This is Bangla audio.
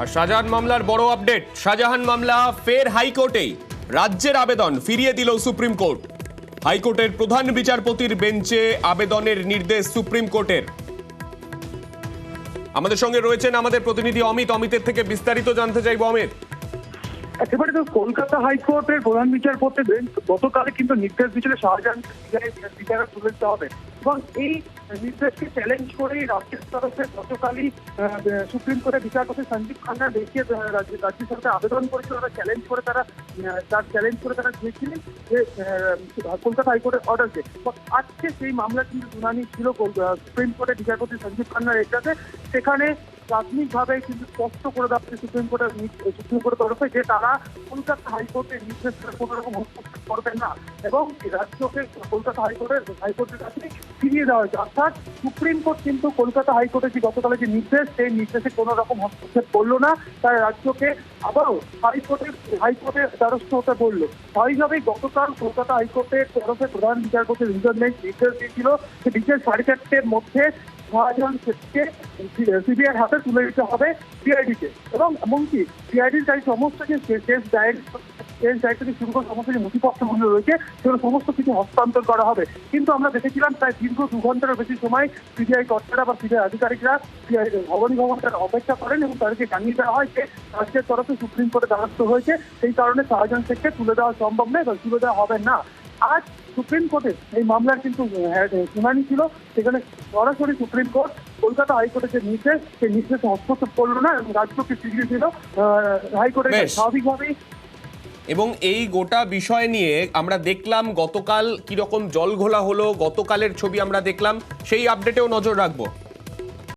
আর শাহজাহান মামলার বড় আপডেট, শাহজাহান মামলা ফের হাইকোর্টে, রাজ্যের আবেদন ফিরিয়ে দিল সুপ্রিম কোর্ট। হাইকোর্টের প্রধান বিচারপতির বেঞ্চে আবেদনের নির্দেশ সুপ্রিম কোর্টের। আমাদের সঙ্গে রয়েছেন আমাদের প্রতিনিধি অমিতের থেকে বিস্তারিত জানতে চাইব। অমিত, একেবারে তো কলকাতা হাইকোর্টের প্রধান বিচারপতি বেঞ্চ গতকালে কিন্তু নির্দেশ দিয়েছিল শাহজাহানকে বিচারে তুলে দিতে হবে, এবং এই নির্দেশকে চ্যালেঞ্জ করেই রাজ্যের তরফে গতকালই সুপ্রিম কোর্টের বিচারপতি সঞ্জীব খান্না দেখিয়ে রাজ্য সরকার আবেদন করেছিল। তারা চ্যালেঞ্জ করে তারা দিয়েছিলেন যে কলকাতা হাইকোর্টের অর্ডারকে। আজকে সেই মামলা কিন্তু শুনানি ছিল সুপ্রিম কোর্টের বিচারপতি সঞ্জীব খান্নার এটাতে। সেখানে প্রাথমিকভাবে কিন্তু স্পষ্ট করে দেওয়া সুপ্রিম কোর্টের তরফে যে তারা কলকাতা হাইকোর্টের নির্দেশ কোনো রকম হস্তক্ষেপ করবে না, এবং রাজ্যকে কলকাতা হাইকোর্টের কাছে ফিরিয়ে দেওয়া হয়েছে। অর্থাৎ সুপ্রিম কোর্ট কিন্তু কলকাতা হাইকোর্টের যে গতকালের যে নির্দেশ, সেই নির্দেশে কোনো রকম হস্তক্ষেপ করলো না। তাই রাজ্যকে আবারও হাইকোর্টের দ্বারস্থ হতে বললো। স্বাভাবিকভাবেই গতকাল কলকাতা হাইকোর্টের তরফে প্রধান বিচারপতি রিজন বেঞ্চ নির্দেশ দিয়েছিল যে বিকেল 4:30-র মধ্যে শাহজাহান শেখকে সিবিআইয়ের হাতে তুলে দিতে হবে সিআইডিকে, এবং এমনকি সিআইডির কাছে সমস্ত যে কেস ডায়েরি থেকে শুরু করে সমস্ত যে নথিপত্রগুলো রয়েছে সেগুলো সমস্ত কিছু হস্তান্তর করা হবে। কিন্তু আমরা দেখেছিলাম প্রায় দীর্ঘ 2 ঘন্টারও বেশি সময় সিবিআই কর্তারা বা সিবিআই আধিকারিকরা ভবনী ভবন তারা অপেক্ষা করেন, এবং তাদেরকে জানিয়ে দেওয়া হয় যে রাজ্যের তরফে সুপ্রিম কোর্টে দ্বারস্থ হয়েছে, সেই কারণে শাহজাহান শেখকে তুলে দেওয়া সম্ভব নয় বা তুলে দেওয়া হবে না। আজ সুপ্রিম কোর্টে এই মামলার কিন্তু শুনানি ছিল। সেখানে সরাসরি সুপ্রিম কোর্ট কলকাতা হাইকোর্টের যে নির্দেশ, সেই নির্দেশে হস্তক্ষেপ করলো না এবং রাজ্যকে ফিরিয়ে দিল হাইকোর্টের। স্বাভাবিকভাবেই এবং এই গোটা বিষয় নিয়ে আমরা দেখলাম গতকাল কিরকম জল ঘোলা হলো, গতকালের ছবি আমরা দেখলাম, সেই আপডেটেও নজর রাখবো।